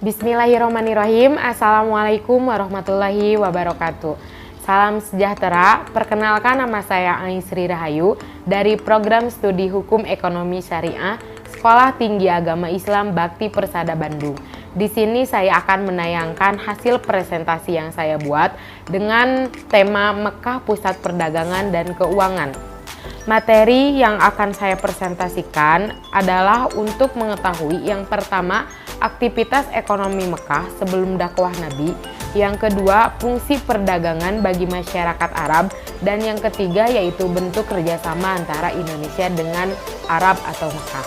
Bismillahirrahmanirrahim. Assalamualaikum warahmatullahi wabarakatuh. Salam sejahtera. Perkenalkan, nama saya Aisri Rahayu dari Program Studi Hukum Ekonomi Syariah Sekolah Tinggi Agama Islam Bakti Persada Bandung. Di sini saya akan menayangkan hasil presentasi yang saya buat dengan tema Mekah Pusat Perdagangan dan Keuangan. Materi yang akan saya presentasikan adalah untuk mengetahui yang pertama, aktivitas ekonomi Mekah sebelum dakwah Nabi, yang kedua, fungsi perdagangan bagi masyarakat Arab, dan yang ketiga yaitu bentuk kerjasama antara Indonesia dengan Arab atau Mekah.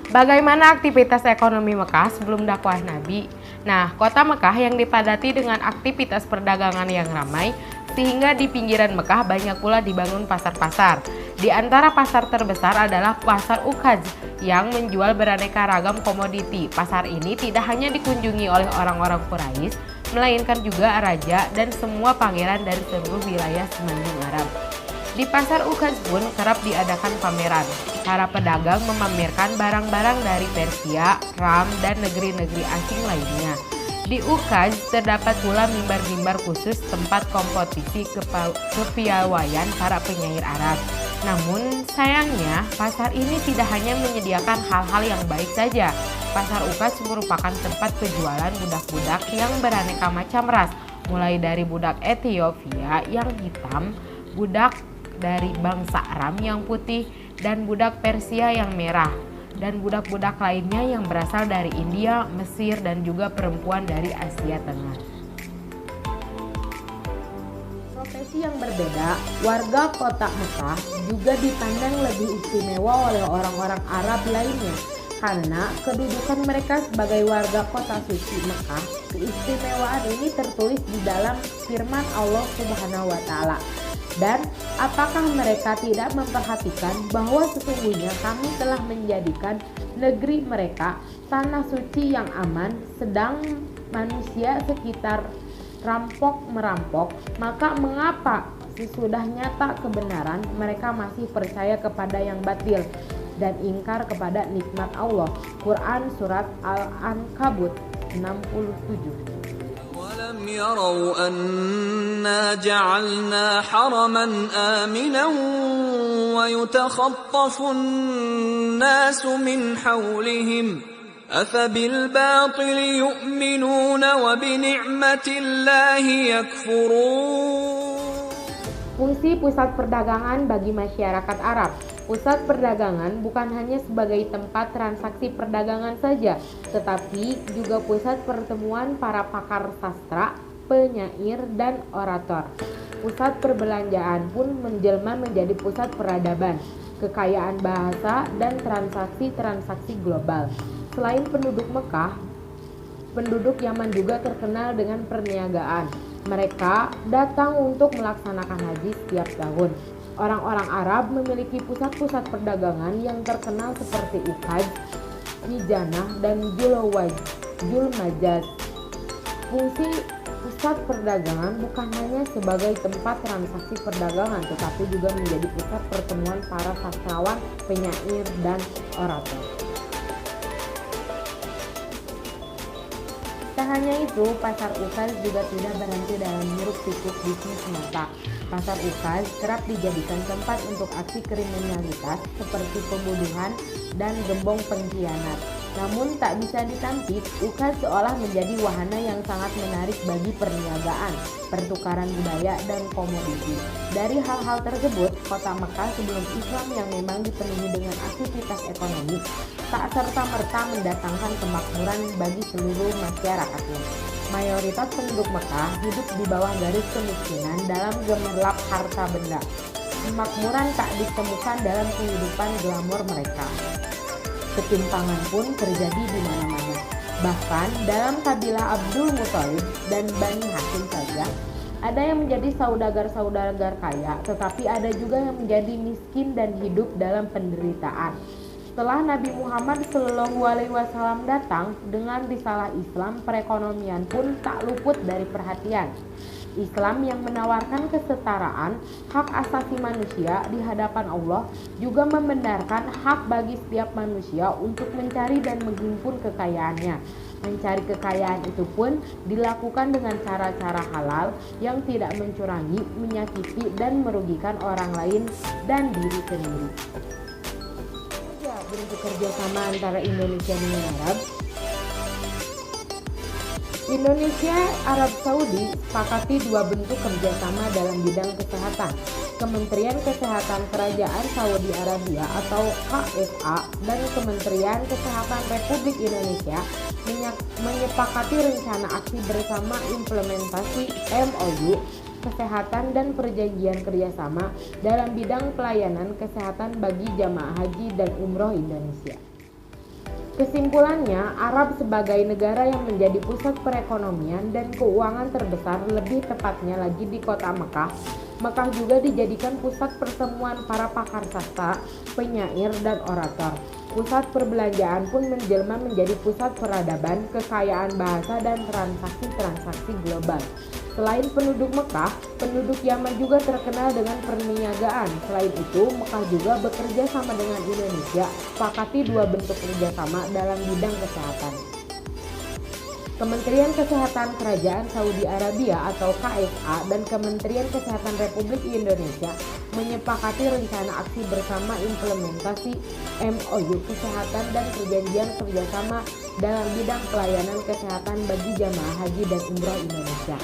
Bagaimana aktivitas ekonomi Mekah sebelum dakwah Nabi? Nah, kota Mekah yang dipadati dengan aktivitas perdagangan yang ramai, sehingga di pinggiran Mekah banyak pula dibangun pasar-pasar. Di antara pasar terbesar adalah Pasar Uqaj yang menjual beraneka ragam komoditi. Pasar ini tidak hanya dikunjungi oleh orang-orang Quraisy, melainkan juga raja dan semua pangeran dari seluruh wilayah semenanjung Arab. Di Pasar Uqaj pun kerap diadakan pameran. Para pedagang memamerkan barang-barang dari Persia, Ram, dan negeri-negeri asing lainnya. Di Uqaj terdapat pula mimbar-mimbar khusus tempat kompetisi kepiawaian para penyair Arab. Namun sayangnya pasar ini tidak hanya menyediakan hal-hal yang baik saja. Pasar Uqaj merupakan tempat penjualan budak-budak yang beraneka macam ras, mulai dari budak Ethiopia yang hitam, budak dari bangsa Aram yang putih, dan budak Persia yang merah, dan budak-budak lainnya yang berasal dari India, Mesir, dan juga perempuan dari Asia Tengah. Profesi yang berbeda, warga kota Mekah juga dipandang lebih istimewa oleh orang-orang Arab lainnya karena kedudukan mereka sebagai warga kota suci Mekah. Keistimewaan ini tertulis di dalam firman Allah Subhanahu wa Ta'ala. Dan apakah mereka tidak memperhatikan bahwa sesungguhnya kami telah menjadikan negeri mereka tanah suci yang aman, sedang manusia sekitar rampok-merampok, maka mengapa sesudah nyata kebenaran mereka masih percaya kepada yang batil dan ingkar kepada nikmat Allah. Quran Surat Al-Ankabut 67. أَلَمْ يَرَوْا أَنَّا جَعَلْنَا حَرَمًا آمِنًا وَيُتَخَطَّفُ النَّاسُ مِنْ حَوْلِهِمْ أَفَبِالْبَاطِلِ يُؤْمِنُونَ وَبِنِعْمَةِ اللَّهِ يَكْفُرُونَ. Fungsi pusat perdagangan bagi masyarakat Arab. Pusat perdagangan bukan hanya sebagai tempat transaksi perdagangan saja, tetapi juga pusat pertemuan para pakar sastra, penyair, dan orator. Pusat perbelanjaan pun menjelma menjadi pusat peradaban, kekayaan bahasa, dan transaksi-transaksi global. Selain penduduk Mekah, penduduk Yaman juga terkenal dengan perniagaan. Mereka datang untuk melaksanakan haji setiap tahun. Orang-orang Arab memiliki pusat-pusat perdagangan yang terkenal seperti Uqaj, Mijanah, dan Julmajaz. Fungsi pusat perdagangan bukan hanya sebagai tempat transaksi perdagangan, tetapi juga menjadi pusat pertemuan para sastrawan, penyair, dan orator. Tak hanya itu, Pasar Uqaj juga tidak berhenti dalam hiruk-pikuk bisnis semata. Pasar Uqaj kerap dijadikan tempat untuk aksi kriminalitas seperti pembunuhan dan gembong pengkhianat. Namun tak bisa ditampik, Uqaj seolah menjadi wahana yang sangat menarik bagi perniagaan, pertukaran budaya, dan komoditi. Dari hal-hal tersebut, kota Mekah sebelum Islam yang memang dipenuhi dengan aktivitas ekonomi, tak serta-merta mendatangkan kemakmuran bagi seluruh masyarakatnya. Mayoritas penduduk Mekah hidup di bawah garis kemiskinan dalam gemerlap harta benda. Kemakmuran tak ditemukan dalam kehidupan glamor mereka. Ketimpangan pun terjadi di mana-mana. Bahkan dalam kabilah Abdul Muthalib dan Bani Hashim saja, ada yang menjadi saudagar-saudagar kaya, tetapi ada juga yang menjadi miskin dan hidup dalam penderitaan. Setelah Nabi Muhammad SAW datang dengan risalah Islam, perekonomian pun tak luput dari perhatian. Islam yang menawarkan kesetaraan hak asasi manusia di hadapan Allah juga membenarkan hak bagi setiap manusia untuk mencari dan menghimpun kekayaannya. Mencari kekayaan itu pun dilakukan dengan cara-cara halal yang tidak mencurangi, menyakiti, dan merugikan orang lain dan diri sendiri. Bentuk kerjasama antara Indonesia dengan Arab. Indonesia, Arab Saudi sepakati dua bentuk kerjasama dalam bidang kesehatan. Kementerian Kesehatan Kerajaan Saudi Arabia atau KSA dan Kementerian Kesehatan Republik Indonesia menyepakati rencana aksi bersama implementasi MOU kesehatan dan perjanjian kerjasama dalam bidang pelayanan kesehatan bagi jamaah haji dan umroh Indonesia. Kesimpulannya, Arab sebagai negara yang menjadi pusat perekonomian dan keuangan terbesar, lebih tepatnya lagi di kota Mekah. Mekah juga dijadikan pusat pertemuan para pakar sastra, penyair, dan orator. Pusat perbelanjaan pun menjelma menjadi pusat peradaban, kekayaan bahasa, dan transaksi-transaksi global. Selain penduduk Mekah, penduduk Yaman juga terkenal dengan perniagaan. Selain itu, Mekah juga bekerja sama dengan Indonesia, sepakati dua bentuk kerjasama dalam bidang kesehatan. Kementerian Kesehatan Kerajaan Saudi Arabia atau KSA dan Kementerian Kesehatan Republik Indonesia menyepakati rencana aksi bersama implementasi MOU kesehatan dan perjanjian kerjasama dalam bidang pelayanan kesehatan bagi jamaah haji dan umroh Indonesia.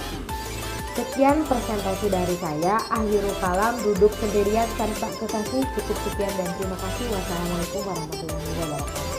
Sekian presentasi dari saya, akhirul kalam, duduk sendirian tanpa kekasih. Cukup sekian dan terima kasih. Wassalamualaikum warahmatullahi wabarakatuh.